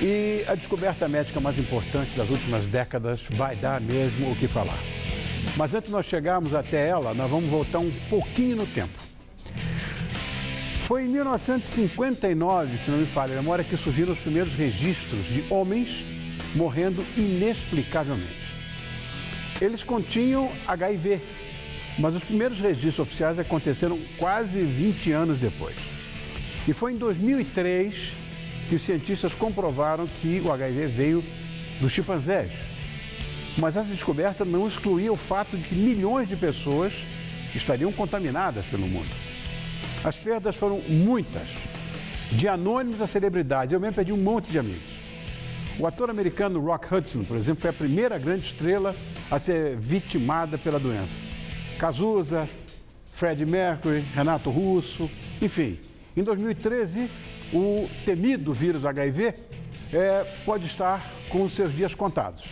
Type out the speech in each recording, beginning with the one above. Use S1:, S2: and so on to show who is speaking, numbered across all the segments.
S1: E a descoberta médica mais importante das últimas décadas vai dar mesmo o que falar. Mas antes de nós chegarmos até ela, nós vamos voltar um pouquinho no tempo. Foi em 1959, se não me falha a memória, que surgiram os primeiros registros de homens morrendo inexplicavelmente. Eles continham HIV, mas os primeiros registros oficiais aconteceram quase 20 anos depois. E foi em 2003 que os cientistas comprovaram que o HIV veio dos chimpanzés. Mas essa descoberta não excluía o fato de que milhões de pessoas estariam contaminadas pelo mundo. As perdas foram muitas, de anônimos a celebridades. Eu mesmo perdi um monte de amigos. O ator americano Rock Hudson, por exemplo, foi a primeira grande estrela a ser vitimada pela doença. Cazuza, Freddie Mercury, Renato Russo, enfim. Em 2013, o temido vírus HIV pode estar com os seus dias contados.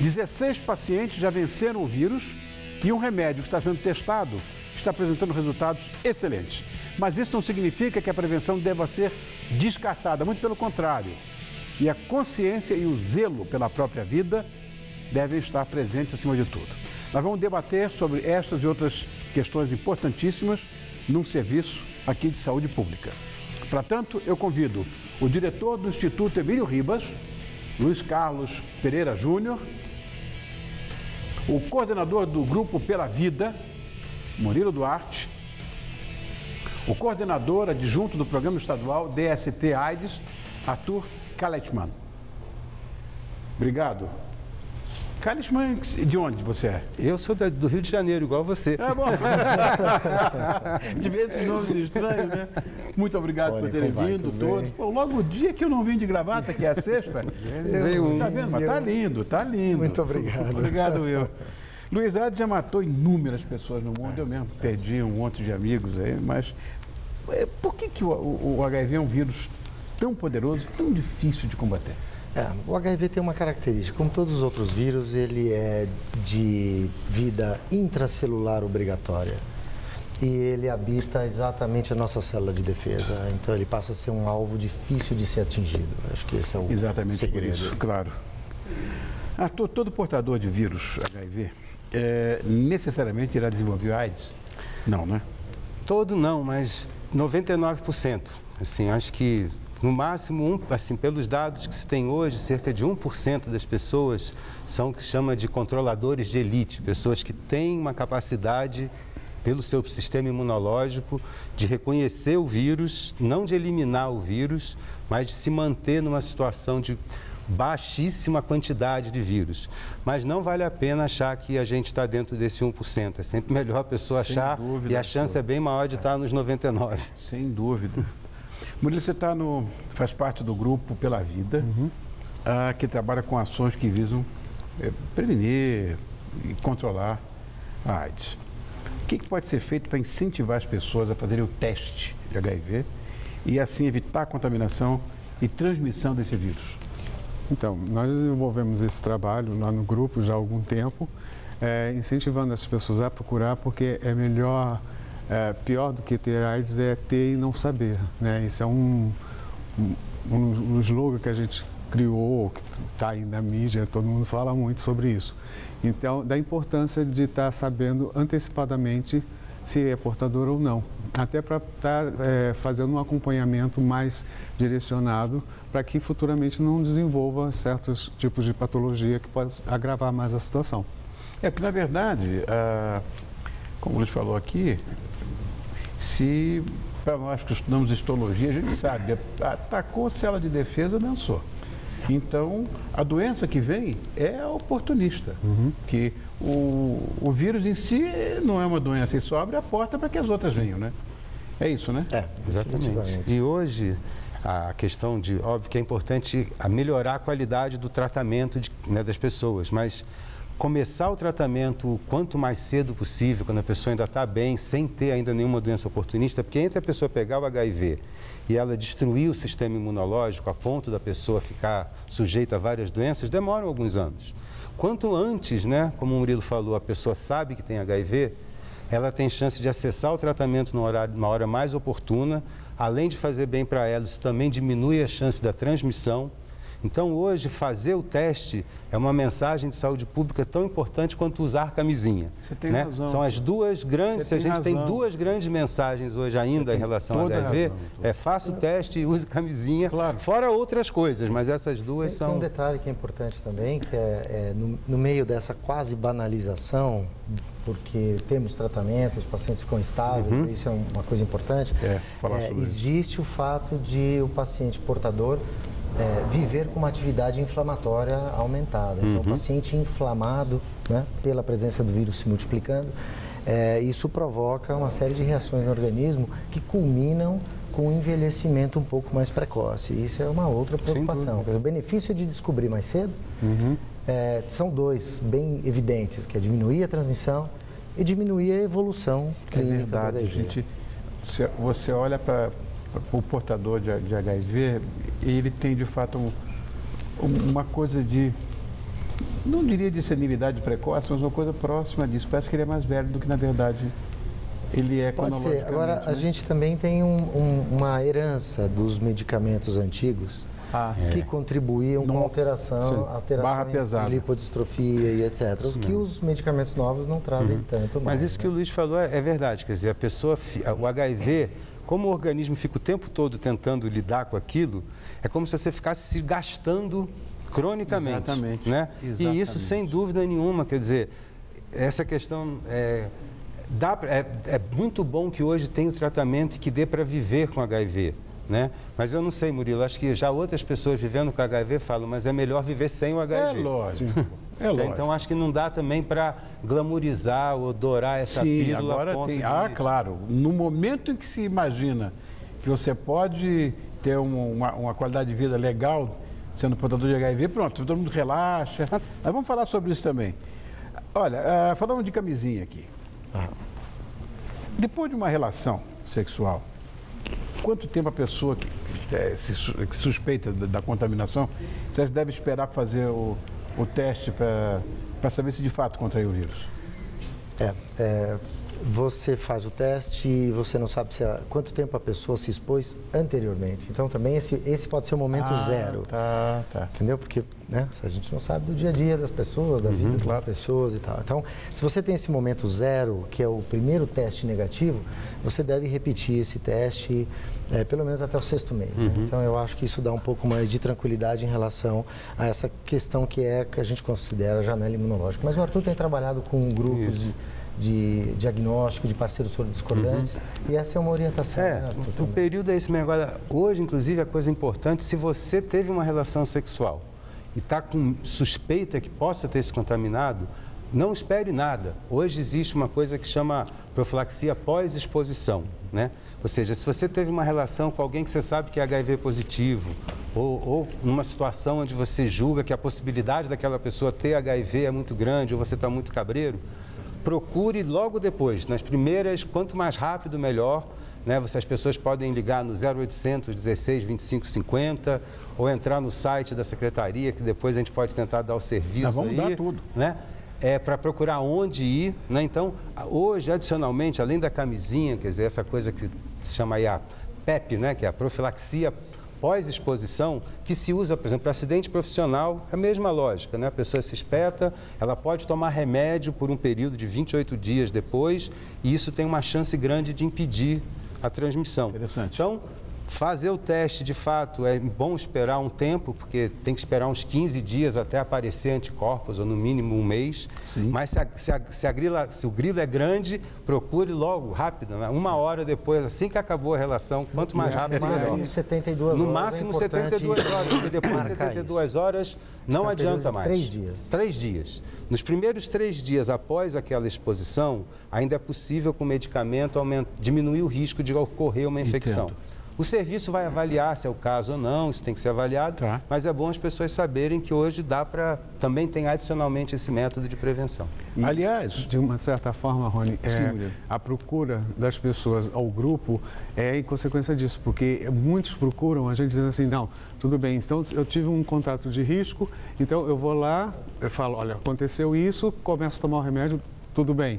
S1: 16 pacientes já venceram o vírus e um remédio que está sendo testado está apresentando resultados excelentes. Mas isso não significa que a prevenção deva ser descartada, muito pelo contrário. E a consciência e o zelo pela própria vida devem estar presentes acima de tudo. Nós vamos debater sobre estas e outras questões importantíssimas num serviço aqui de saúde pública. Para tanto, eu convido o diretor do Instituto Emílio Ribas, Luiz Carlos Pereira Júnior, o coordenador do Grupo Pela Vida, Murilo Duarte, o coordenador adjunto do Programa Estadual DST-AIDS, Arthur Kalichman. Obrigado. Kalichman, de onde você é?
S2: Eu sou do Rio de Janeiro, igual você.
S1: É bom. De ver esses nomes estranhos, né? Muito obrigado por terem vindo todos. Pô, logo o dia que eu não vim de gravata, que é a sexta, tá vendo? Mas tá lindo, tá lindo.
S3: Muito obrigado.
S1: Obrigado, eu. Luiz AIDS já matou inúmeras pessoas no mundo, eu mesmo perdi um monte de amigos aí, mas por que o HIV é um vírus tão poderoso, tão difícil de combater?
S3: O HIV tem uma característica, como todos os outros vírus, ele é de vida intracelular obrigatória e ele habita exatamente a nossa célula de defesa, então ele passa a ser um alvo difícil de ser atingido. Acho que esse é o segredo.
S1: Por isso, claro. Arthur, todo portador de vírus HIV necessariamente irá desenvolver AIDS? Não, né?
S2: Todo não, mas 99%. Assim, acho que no máximo, assim, pelos dados que se tem hoje, cerca de 1% das pessoas são o que se chama de controladores de elite, pessoas que têm uma capacidade, pelo seu sistema imunológico, de reconhecer o vírus, não de eliminar o vírus, mas de se manter numa situação de baixíssima quantidade de vírus. Mas não vale a pena achar que a gente está dentro desse 1%. É sempre melhor a pessoa achar e a chance é bem maior de estar nos 99%.
S1: Sem dúvida. Murilo, você faz parte do Grupo Pela Vida, que trabalha com ações que visam prevenir e controlar a AIDS. O que pode ser feito para incentivar as pessoas a fazerem o teste de HIV e assim evitar a contaminação e transmissão desse vírus?
S4: Então, nós desenvolvemos esse trabalho lá no grupo já há algum tempo, incentivando as pessoas a procurar, porque é melhor, pior do que ter AIDS é ter e não saber, né? Esse é um slogan que a gente criou, que está aí na mídia, todo mundo fala muito sobre isso. Então, da importância de estar sabendo antecipadamente se é portador ou não, até para estar fazendo um acompanhamento mais direcionado para que futuramente não desenvolva certos tipos de patologia que pode agravar mais a situação.
S1: Porque na verdade, como o Luiz falou aqui, se para nós que estudamos histologia, a gente sabe, atacou a célula de defesa, dançou. Então, a doença que vem é oportunista, que o vírus em si não é uma doença, ele só abre a porta para que as outras venham, né? É isso, né?
S2: Exatamente. E hoje, a questão de, óbvio que é importante melhorar a qualidade do tratamento das pessoas, mas começar o tratamento quanto mais cedo possível, quando a pessoa ainda está bem, sem ter ainda nenhuma doença oportunista, porque entre a pessoa pegar o HIV e ela destruir o sistema imunológico a ponto da pessoa ficar sujeita a várias doenças, demoram alguns anos. Quanto antes, né, como o Murilo falou, a pessoa sabe que tem HIV, ela tem chance de acessar o tratamento numa hora mais oportuna, além de fazer bem para ela, isso também diminui a chance da transmissão. Então, hoje, fazer o teste é uma mensagem de saúde pública tão importante quanto usar camisinha.
S1: Você tem
S2: né?
S1: razão.
S2: São as duas grandes, se a gente tem duas grandes mensagens hoje ainda em relação ao HIV, faça o teste e use camisinha, fora outras coisas, mas essas duas são...
S3: Tem um detalhe que é importante também, que no meio dessa quase banalização, porque temos tratamento, os pacientes ficam estáveis, isso é uma coisa importante, existe o fato de o paciente portador viver com uma atividade inflamatória aumentada. Então, o paciente inflamado, né, pela presença do vírus se multiplicando, isso provoca uma série de reações no organismo que culminam com um envelhecimento um pouco mais precoce. Isso é uma outra preocupação. O benefício de descobrir mais cedo são dois bem evidentes, que é diminuir a transmissão e diminuir a evolução clínica do HIV.
S1: Gente, você olha para o portador de HIV, ele tem de fato uma coisa de, não diria de senilidade precoce, mas uma coisa próxima disso. Parece que ele é mais velho do que na verdade ele é.
S3: Pode ser. Agora, a gente também tem uma herança dos medicamentos antigos que contribuíam com alterações de lipodistrofia e etc. O que os medicamentos novos não trazem tanto mais.
S2: Mas isso que o Luiz falou é verdade. Quer dizer, a pessoa, o HIV, como o organismo fica o tempo todo tentando lidar com aquilo, é como se você ficasse se gastando cronicamente.
S1: Exatamente.
S2: Né? E isso, sem dúvida nenhuma, quer dizer, essa questão é muito bom que hoje tem o tratamento que dê para viver com HIV. Né? Mas eu não sei, Murilo, acho que já outras pessoas vivendo com HIV falam, mas é melhor viver sem o HIV.
S1: É lógico.
S2: Então, acho que não dá também para glamorizar ou dourar essa pílula.
S1: Agora tem, claro, no momento em que se imagina que você pode ter uma qualidade de vida legal sendo portador de HIV, pronto, todo mundo relaxa. Mas vamos falar sobre isso também. Olha, falamos de camisinha aqui. Depois de uma relação sexual, quanto tempo a pessoa que se suspeita da contaminação, você deve esperar para fazer o teste para saber se de fato contraiu o vírus?
S3: Você faz o teste e você não sabe quanto tempo a pessoa se expôs anteriormente. Então, também esse pode ser o momento zero.
S1: Tá.
S3: Entendeu? Porque a gente não sabe do dia a dia das pessoas, da vida das pessoas e tal. Então, se você tem esse momento zero, que é o primeiro teste negativo, você deve repetir esse teste pelo menos até o 6º mês. Né? Então, eu acho que isso dá um pouco mais de tranquilidade em relação a essa questão que a gente considera a janela imunológica. Mas o Arthur tem trabalhado com um grupo de diagnóstico, de parceiros discordantes, e essa é uma orientação.
S2: O período é esse mesmo. Agora, hoje, inclusive, a coisa importante, se você teve uma relação sexual e está com suspeita que possa ter se contaminado, não espere nada. Hoje existe uma coisa que chama profilaxia pós-exposição, né? Ou seja, se você teve uma relação com alguém que você sabe que é HIV positivo, ou numa situação onde você julga que a possibilidade daquela pessoa ter HIV é muito grande, ou você está muito cabreiro, procure logo depois, nas primeiras, quanto mais rápido, melhor. Né? As pessoas podem ligar no 0800 16 25 50 ou entrar no site da secretaria, que depois a gente pode tentar dar o serviço.
S1: Vamos dar tudo.
S2: Né? Para procurar onde ir. Né? Então, hoje, adicionalmente, além da camisinha, quer dizer, essa coisa que se chama aí a PEP, né? Que é a profilaxia pós-exposição, que se usa, por exemplo, para acidente profissional, é a mesma lógica, né? A pessoa se espeta, ela pode tomar remédio por um período de 28 dias depois, e isso tem uma chance grande de impedir a transmissão.
S1: Interessante.
S2: Então, fazer o teste, de fato, é bom esperar um tempo, porque tem que esperar uns 15 dias até aparecer anticorpos, ou no mínimo um mês.
S1: Sim.
S2: Mas se o grilo é grande, procure logo, rápido, né? 1 hora depois, assim que acabou a relação, quanto mais rápido, melhor.
S3: No máximo 72 horas.
S2: No máximo 72 horas, porque depois de 72 horas não adianta mais.
S3: 3 dias.
S2: 3 dias. Nos primeiros 3 dias após aquela exposição, ainda é possível com medicamento diminuir o risco de ocorrer uma infecção.
S1: Entendo.
S2: O serviço vai avaliar se é o caso ou não, isso tem que ser avaliado, mas é bom as pessoas saberem que hoje também tem adicionalmente esse método de prevenção.
S4: E, aliás, de uma certa forma, Rony, a procura das pessoas ao grupo é em consequência disso, porque muitos procuram a gente dizendo assim, não, tudo bem, então eu tive um contato de risco, então eu vou lá, eu falo, olha, aconteceu isso, começo a tomar o remédio, tudo bem.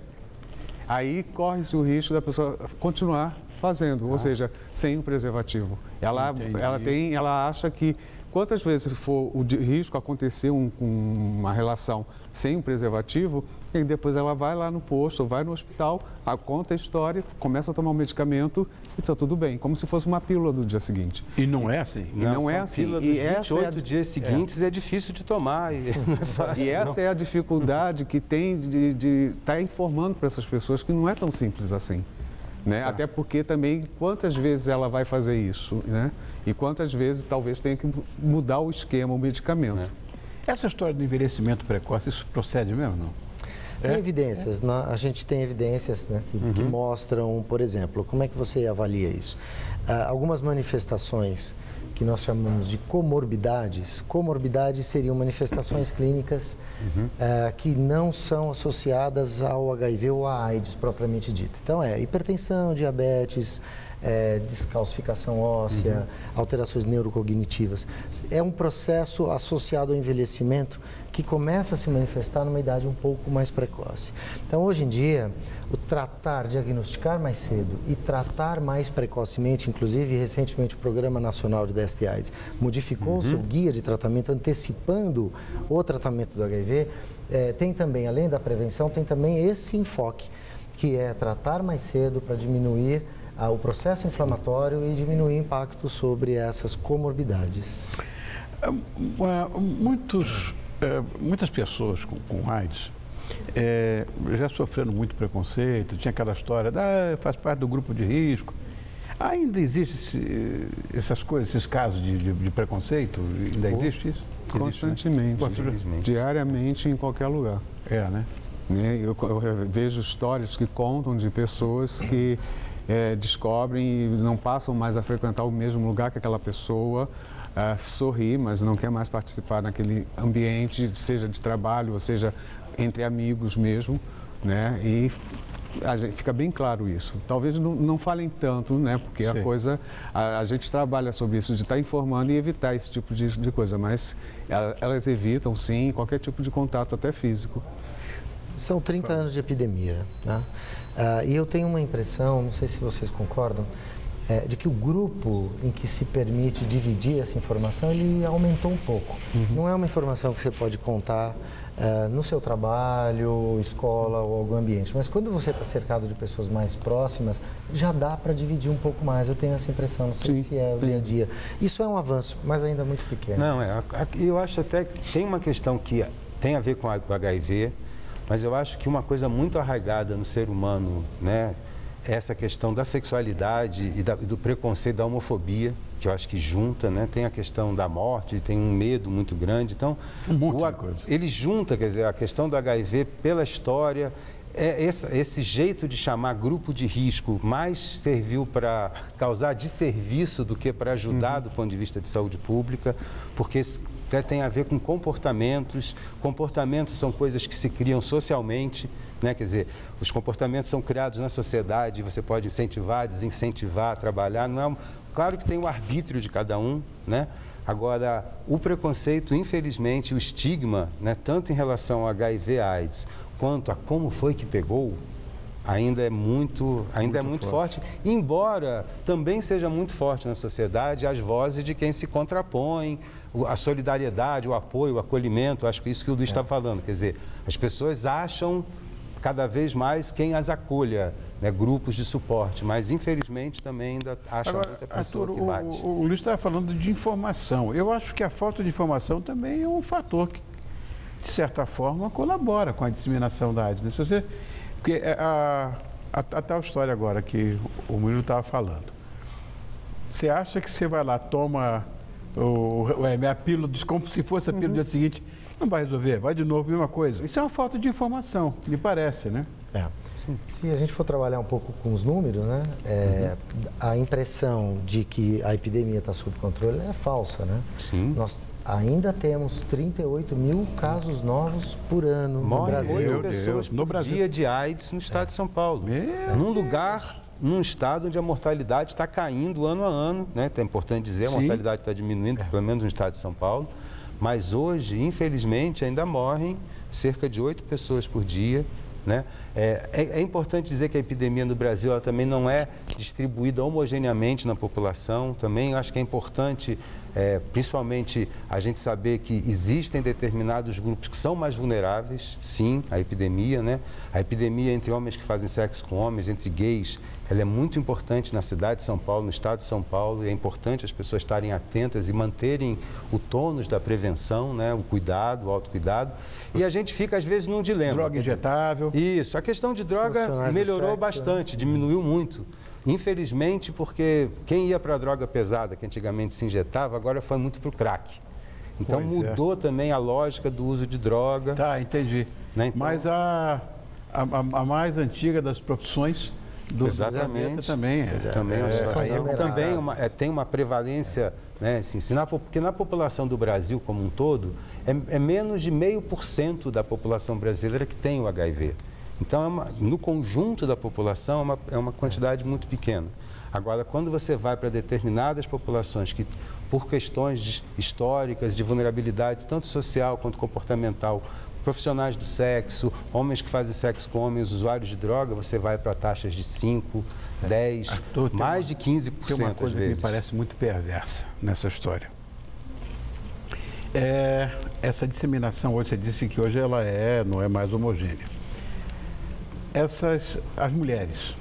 S4: Aí corre-se o risco da pessoa continuar fazendo, ou seja, sem o preservativo. Ela acha que quantas vezes for o risco acontecer uma relação sem um preservativo, e depois ela vai lá no posto, vai no hospital, conta a história, começa a tomar um medicamento e está tudo bem, como se fosse uma pílula do dia seguinte.
S1: E não é assim?
S4: Não é assim.
S2: Pílula dos 28 dias seguintes é difícil de tomar e não é fácil.
S4: E essa é a dificuldade que tem de estar informando para essas pessoas que não é tão simples assim. Né? Até porque também, quantas vezes ela vai fazer isso, né? E quantas vezes talvez tenha que mudar o esquema, o medicamento.
S1: Essa história do envelhecimento precoce, isso procede mesmo, não?
S3: Tem evidências, a gente tem evidências, né, que mostram, por exemplo, como é que você avalia isso? Algumas manifestações que nós chamamos de comorbidades. Comorbidades seriam manifestações clínicas que não são associadas ao HIV ou à AIDS propriamente dita. Então, hipertensão, diabetes, descalcificação óssea, alterações neurocognitivas. É um processo associado ao envelhecimento que começa a se manifestar numa idade um pouco mais precoce. Então, hoje em dia, o diagnosticar mais cedo e tratar mais precocemente, inclusive recentemente o Programa Nacional de DST/AIDS modificou o seu guia de tratamento antecipando o tratamento do HIV, tem também, além da prevenção, tem também esse enfoque, que é tratar mais cedo para diminuir o processo inflamatório e diminuir o impacto sobre essas comorbidades.
S1: Muitas pessoas com AIDS já sofreram muito preconceito, tinha aquela história, faz parte do grupo de risco. Ainda existe essas coisas, esses casos de preconceito? Ainda existe isso?
S4: Constantemente, diariamente, em qualquer lugar.
S1: Né?
S4: Eu vejo histórias que contam de pessoas que descobrem e não passam mais a frequentar o mesmo lugar que aquela pessoa, sorri, mas não quer mais participar naquele ambiente, seja de trabalho ou seja entre amigos mesmo, né? E fica bem claro isso. Talvez não falem tanto, né? Porque a coisa, a gente trabalha sobre isso, de estar informando e evitar esse tipo de coisa, mas elas evitam, sim, qualquer tipo de contato, até físico.
S3: São 30 anos de epidemia, né? E eu tenho uma impressão, não sei se vocês concordam, de que o grupo em que se permite dividir essa informação, ele aumentou um pouco. Não é uma informação que você pode contar no seu trabalho, escola ou algum ambiente, mas quando você está cercado de pessoas mais próximas, já dá para dividir um pouco mais. Eu tenho essa impressão, não sei se é o dia a dia. Isso é um avanço, mas ainda muito pequeno.
S2: Não, eu acho até que tem uma questão que tem a ver com o HIV, mas eu acho que uma coisa muito arraigada no ser humano, né, é essa questão da sexualidade e do preconceito, da homofobia, que eu acho que junta, né? Tem a questão da morte, tem um medo muito grande. Então, ele junta, quer dizer, a questão do HIV pela história, esse jeito de chamar grupo de risco mais serviu para causar desserviço do que para ajudar do ponto de vista de saúde pública, porque até tem a ver com comportamentos. Comportamentos são coisas que se criam socialmente, né? Quer dizer, os comportamentos são criados na sociedade, você pode incentivar, desincentivar, trabalhar. Claro que tem o arbítrio de cada um, né? Agora, o preconceito, infelizmente, o estigma, né, tanto em relação ao HIV/AIDS quanto a como foi que pegou, ainda é muito forte, embora também seja muito forte na sociedade as vozes de quem se contrapõe, a solidariedade, o apoio, o acolhimento. Acho que isso que o Luiz está falando, quer dizer, as pessoas acham cada vez mais quem as acolha, né, grupos de suporte, mas infelizmente também ainda acham muita pessoa que bate.
S1: O Luiz estava falando de informação. Eu acho que a falta de informação também é um fator que, de certa forma, colabora com a disseminação da AIDS. Né? Porque a tal história agora que o Murilo estava falando, você acha que você vai lá, toma a pílula, como se fosse a pílula do dia seguinte, não vai resolver, vai de novo, mesma coisa. Isso é uma falta de informação, me parece, né?
S3: Sim. Se a gente for trabalhar um pouco com os números, né, a impressão de que a epidemia está sob controle é falsa, né?
S2: Sim.
S3: Nós ainda temos 38 mil casos novos por ano no Brasil.
S2: 8 pessoas por dia de AIDS no estado de São Paulo. Num estado onde a mortalidade está caindo ano a ano, né? É importante dizer, a mortalidade está diminuindo, pelo menos no estado de São Paulo. Mas hoje, infelizmente, ainda morrem cerca de 8 pessoas por dia né? É importante dizer que a epidemia no Brasil ela também não é distribuída homogeneamente na população. Também acho que é importante, principalmente, a gente saber que existem determinados grupos que são mais vulneráveis, sim, à epidemia, né? A epidemia entre homens que fazem sexo com homens, entre gays, ela é muito importante na cidade de São Paulo, no estado de São Paulo, e é importante as pessoas estarem atentas e manterem o tônus da prevenção, né? O cuidado, o autocuidado. E a gente fica, às vezes, num dilema.
S1: Droga injetável.
S2: Isso. A questão de droga melhorou bastante, diminuiu muito. Infelizmente, porque quem ia para a droga pesada, que antigamente se injetava, agora foi muito para o crack. Então, mudou também a lógica do uso de droga.
S1: Tá, entendi.
S2: Né? Então,
S1: mas a mais antiga das profissões do
S2: exatamente
S1: também
S2: tem uma prevalência, né, assim, porque na população do Brasil como um todo, é menos de 0,5% da população brasileira que tem o HIV. Então, no conjunto da população, é uma quantidade muito pequena. Agora, quando você vai para determinadas populações que, por questões históricas, de vulnerabilidade, tanto social quanto comportamental, profissionais do sexo, homens que fazem sexo com homens, usuários de droga, você vai para taxas de 5, 10,
S1: Arthur,
S2: mais de 15%
S1: tem uma coisa
S2: às vezes.
S1: que me parece muito perversa nessa história. Essa disseminação, hoje você disse que hoje ela não é mais homogênea. As mulheres,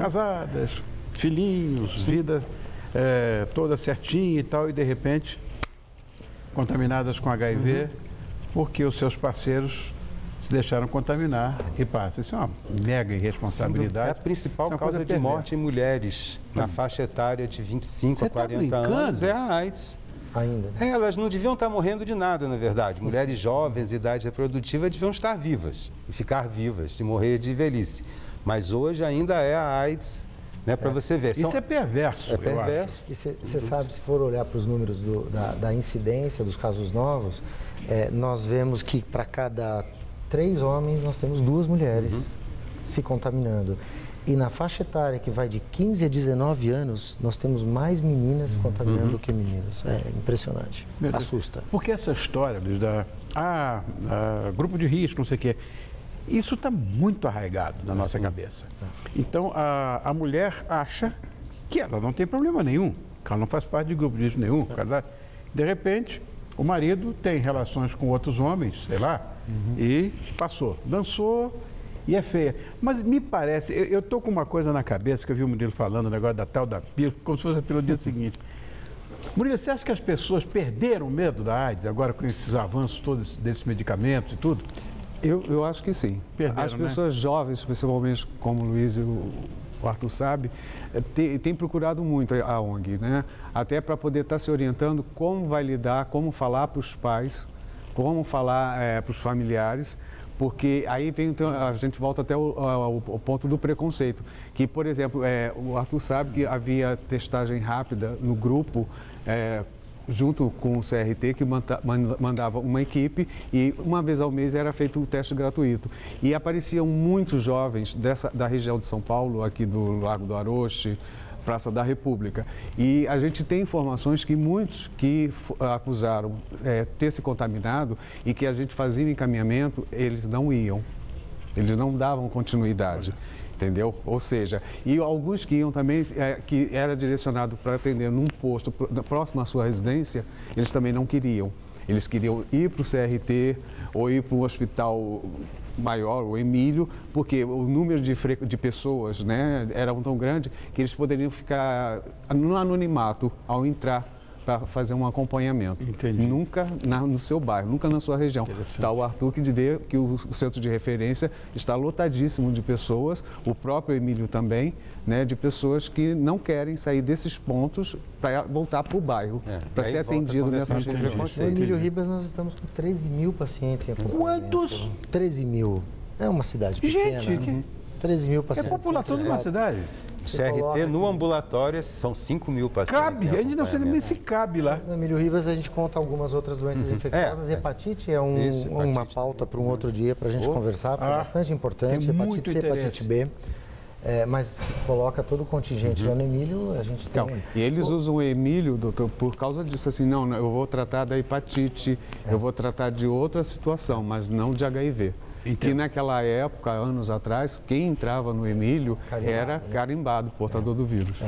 S1: casadas, filhinhos, vida toda certinha e tal, e de repente contaminadas com HIV, porque os seus parceiros se deixaram contaminar e passa. Isso é uma mega irresponsabilidade.
S2: É a principal causa de morte em mulheres na faixa etária de 25 a 40 anos, é a AIDS.
S3: Ainda.
S2: Elas não deviam estar morrendo de nada, na verdade. Mulheres jovens, idade reprodutiva, deviam estar vivas e ficar vivas, se morrer de velhice. Mas hoje ainda é a AIDS, né, para você ver.
S1: Isso é perverso,
S2: É perverso.
S3: E você sabe, se for olhar para os números da incidência dos casos novos, nós vemos que para cada 3 homens nós temos 2 mulheres se contaminando. E na faixa etária que vai de 15 a 19 anos, nós temos mais meninas contaminando do que meninos. É impressionante. Assusta.
S1: Porque essa história, Luiz, grupo de risco, não sei o quê, isso está muito arraigado na nossa cabeça. Então, a mulher acha que ela não tem problema nenhum, que ela não faz parte de grupo de risco nenhum. De repente, o marido tem relações com outros homens, sei lá, e passou. Dançou e é feia. Mas me parece, eu estou com uma coisa na cabeça, que eu vi o Murilo falando, o negócio da tal da pílula, como se fosse pelo dia seguinte. Murilo, você acha que as pessoas perderam o medo da AIDS, agora com esses avanços todos desses medicamentos e tudo?
S4: Eu acho que sim.
S1: Perderam,
S4: as pessoas jovens, principalmente como o Luiz e o Arthur sabe, tem procurado muito a ONG, né? Até para poder estar se orientando como vai lidar, como falar para os pais, como falar para os familiares, porque aí vem, então, a gente volta até o ponto do preconceito, que, por exemplo, o Arthur sabe que havia testagem rápida no grupo, junto com o CRT, que mandava uma equipe e uma vez ao mês era feito o teste gratuito. E apareciam muitos jovens da região de São Paulo, aqui do Largo do Aroche, Praça da República. E a gente tem informações que muitos que acusaram ter se contaminado e que a gente fazia o encaminhamento, eles não iam, eles não davam continuidade. Entendeu? Ou seja, e alguns que iam também, que era direcionado para atender num posto próximo à sua residência, eles também não queriam. Eles queriam ir para o CRT ou ir para o hospital maior, o Emílio, porque o número de pessoas, né, era tão grande que eles poderiam ficar no anonimato ao entrar para fazer um acompanhamento.
S1: Entendi.
S4: Nunca no seu bairro, nunca na sua região. Está o Arthur que vê que o centro de referência está lotadíssimo de pessoas, o próprio Emílio também, né, de pessoas que não querem sair desses pontos para voltar para o bairro, para ser atendido nessa
S3: No Emílio Ribas nós estamos com 13 mil pacientes em acompanhamento.
S1: Quantos?
S3: 13 mil. É uma cidade pequena.
S1: Gente,
S3: 13 mil
S1: é a
S3: pacientes.
S1: população de uma cidade.
S2: O CRT no ambulatório são 5 mil pacientes.
S1: Cabe, a gente não sei nem se cabe lá.
S3: No Emílio Ribas a gente conta algumas outras doenças infecciosas. Hepatite é uma pauta para um outro dia para a gente conversar, porque é bastante importante. Hepatite C, hepatite B. Mas coloca todo o contingente lá no Emílio, a gente tem...
S4: Então, e eles usam o Emílio, doutor, por causa disso, assim, não, eu vou tratar da hepatite, eu vou tratar de outra situação, mas não de HIV. que naquela época, anos atrás, quem entrava no Emílio era carimbado, portador do vírus.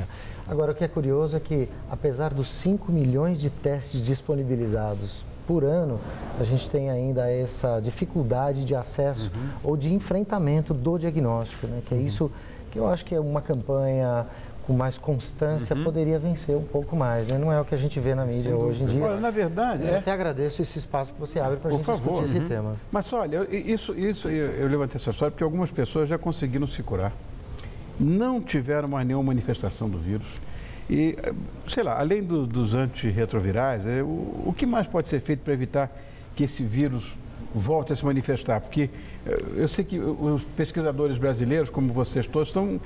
S3: Agora, o que é curioso é que, apesar dos 5 milhões de testes disponibilizados por ano, a gente tem ainda essa dificuldade de acesso ou de enfrentamento do diagnóstico, né? Que é isso que eu acho que é uma campanha com mais constância poderia vencer um pouco mais, né? Não é o que a gente vê na mídia hoje em dia.
S1: Olha, na verdade...
S3: Eu até agradeço esse espaço que você abre para a gente discutir esse tema.
S1: Mas olha, eu levantei essa história porque algumas pessoas já conseguiram se curar, não tiveram mais nenhuma manifestação do vírus. E, sei lá, além dos antirretrovirais, o que mais pode ser feito para evitar que esse vírus volte a se manifestar? Porque eu sei que os pesquisadores brasileiros, como vocês todos, estão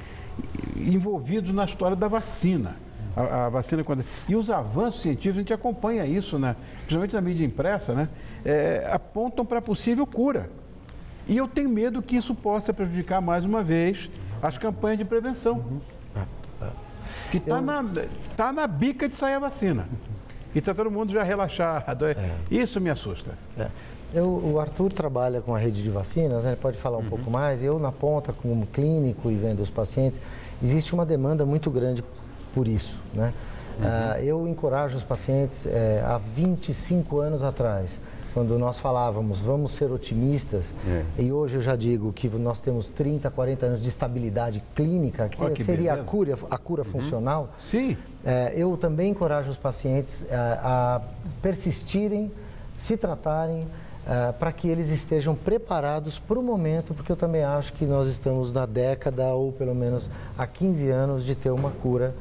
S1: envolvidos na história da vacina. A vacina, e os avanços científicos, a gente acompanha isso, né? Principalmente na mídia impressa, né? Apontam para possível cura. E eu tenho medo que isso possa prejudicar mais uma vez as campanhas de prevenção. Que está na bica de sair a vacina. E está todo mundo já relaxado. Isso me assusta.
S3: O Arthur trabalha com a rede de vacinas, né? Ele pode falar um pouco mais. Eu, na ponta, como clínico e vendo os pacientes, existe uma demanda muito grande por isso, né? Eu encorajo os pacientes há 25 anos atrás, quando nós falávamos, vamos ser otimistas, e hoje eu já digo que nós temos 30, 40 anos de estabilidade clínica, que seria a cura funcional.
S1: Sim.
S3: Eu também encorajo os pacientes a persistirem, se tratarem, para que eles estejam preparados para o momento, porque eu também acho que nós estamos na década, ou pelo menos há 15 anos, de ter uma cura.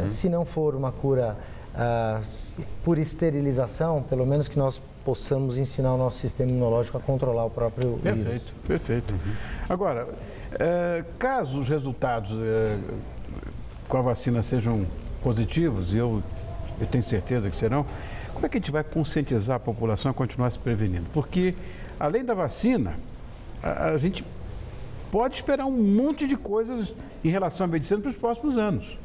S3: Se não for uma cura por esterilização, pelo menos que nós possamos ensinar o nosso sistema imunológico a controlar o próprio vírus.
S1: Perfeito. Agora, caso os resultados com a vacina sejam positivos, e eu tenho certeza que serão, como é que a gente vai conscientizar a população a continuar se prevenindo? Porque, além da vacina, a gente pode esperar um monte de coisas em relação à medicina para os próximos anos.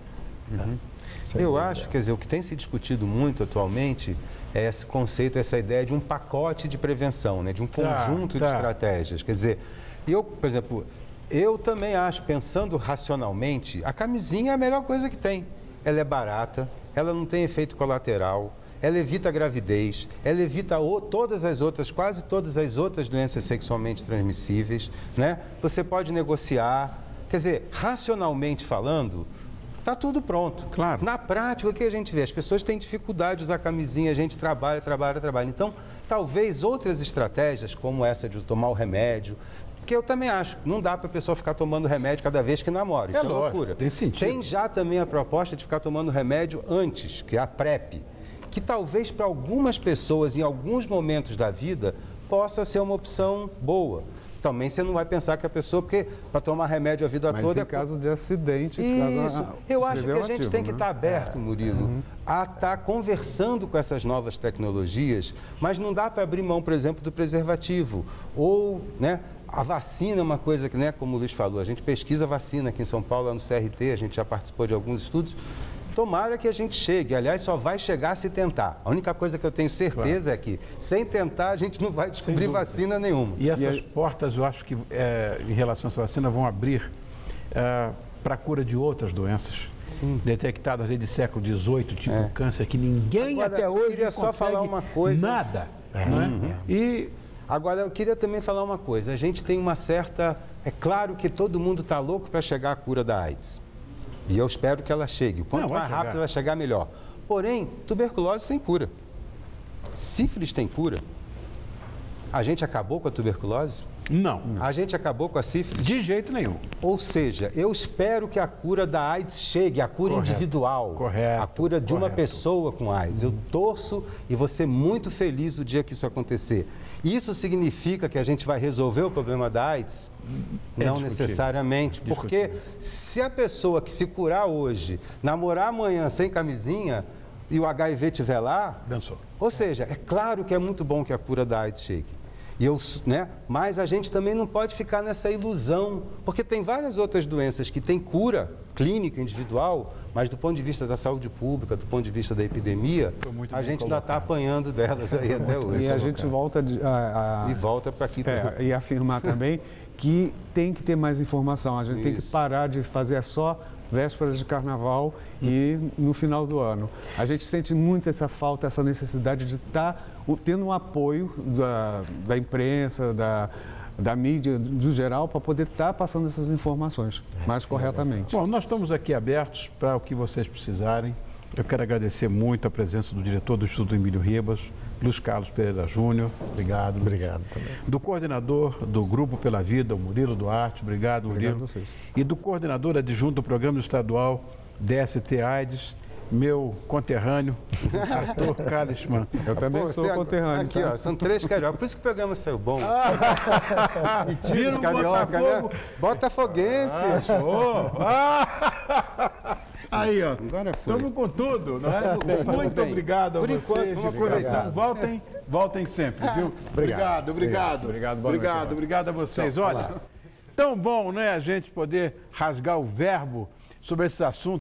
S2: Eu acho, quer dizer, o que tem se discutido muito atualmente é esse conceito, essa ideia de um pacote de prevenção, né? De um conjunto de estratégias. Quer dizer, por exemplo, eu também acho, pensando racionalmente, a camisinha é a melhor coisa que tem. Ela é barata, ela não tem efeito colateral, ela evita a gravidez, ela evita quase todas as outras doenças sexualmente transmissíveis, né? Você pode negociar, quer dizer, racionalmente falando, está tudo pronto.
S1: Claro.
S2: Na prática, o que a gente vê? As pessoas têm dificuldade de usar camisinha, a gente trabalha. Então, talvez outras estratégias, como essa de tomar o remédio, que eu também acho, não dá para a pessoa ficar tomando remédio cada vez que namora, isso é loucura.
S1: Tem sentido.
S2: Tem já também a proposta de ficar tomando remédio antes, que é a PrEP, que talvez para algumas pessoas, em alguns momentos da vida, possa ser uma opção boa. Também você não vai pensar que a pessoa, porque para tomar remédio a vida toda...
S4: Mas em caso de acidente...
S2: Isso. Eu acho que a gente tem que estar aberto, Murilo, a estar conversando com essas novas tecnologias, mas não dá para abrir mão, por exemplo, do preservativo. Ou, né, a vacina é uma coisa que, né, como o Luiz falou, a gente pesquisa vacina aqui em São Paulo, lá no CRT, a gente já participou de alguns estudos. Tomara que a gente chegue, aliás, só vai chegar se tentar. A única coisa que eu tenho certeza é que, sem tentar, a gente não vai descobrir vacina nenhuma.
S1: E essas portas, eu acho que, em relação a essa vacina, vão abrir para a cura de outras doenças. Sim. Detectadas desde o século XVIII, tipo câncer, que ninguém até hoje
S2: eu queria só falar uma coisa.
S1: Nada. E
S2: agora, eu queria também falar uma coisa. A gente tem uma certa... É claro que todo mundo está louco para chegar à cura da AIDS. E eu espero que ela chegue. Quanto mais rápido ela chegar, melhor. Porém, tuberculose tem cura. Sífilis tem cura. A gente acabou com a tuberculose?
S1: Não.
S2: A gente acabou com a sífilis?
S1: De jeito nenhum.
S2: Ou seja, eu espero que a cura da AIDS chegue, a cura individual.
S1: Correto.
S2: A cura de uma pessoa com AIDS. Eu torço e vou ser muito feliz o dia que isso acontecer. Isso significa que a gente vai resolver o problema da AIDS? Não necessariamente, porque se a pessoa que se curar hoje, namorar amanhã sem camisinha e o HIV estiver lá,
S1: dançou.
S2: Ou seja, é claro que é muito bom que a cura da AIDS chegue. Mas a gente também não pode ficar nessa ilusão, porque tem várias outras doenças que têm cura clínica, individual, mas do ponto de vista da saúde pública, do ponto de vista da epidemia, a gente ainda está apanhando delas aí até hoje.
S4: E a gente volta
S2: e volta para aqui.
S4: E afirmar também que tem que ter mais informação. A gente tem que parar de fazer só vésperas de carnaval e no final do ano. A gente sente muito essa falta, essa necessidade de estar tendo um apoio da imprensa, da mídia do geral, para poder estar passando essas informações mais corretamente.
S1: Bom, nós estamos aqui abertos para o que vocês precisarem. Eu quero agradecer muito a presença do diretor do Instituto Emílio Ribas, Luiz Carlos Pereira Júnior, obrigado.
S3: Obrigado também.
S1: Do coordenador do Grupo Pela Vida, o Murilo Duarte, obrigado, Murilo.
S4: Obrigado a vocês.
S1: E do coordenador adjunto do Programa Estadual DST AIDS, meu conterrâneo, Arthur Kalisman.
S4: Eu também sou conterrâneo.
S2: Aqui, ó, são 3 cariocas, por isso que o programa saiu bom. Mentira, os carioca, né? Botafoguense.
S1: Aí, ó, estamos com tudo, não é? Muito obrigado a vocês.
S2: Por enquanto, vamos aproveitar.
S1: Voltem sempre, viu? Obrigado. Obrigado a vocês. Olha, tão bom, né, a gente poder rasgar o verbo sobre esse assunto.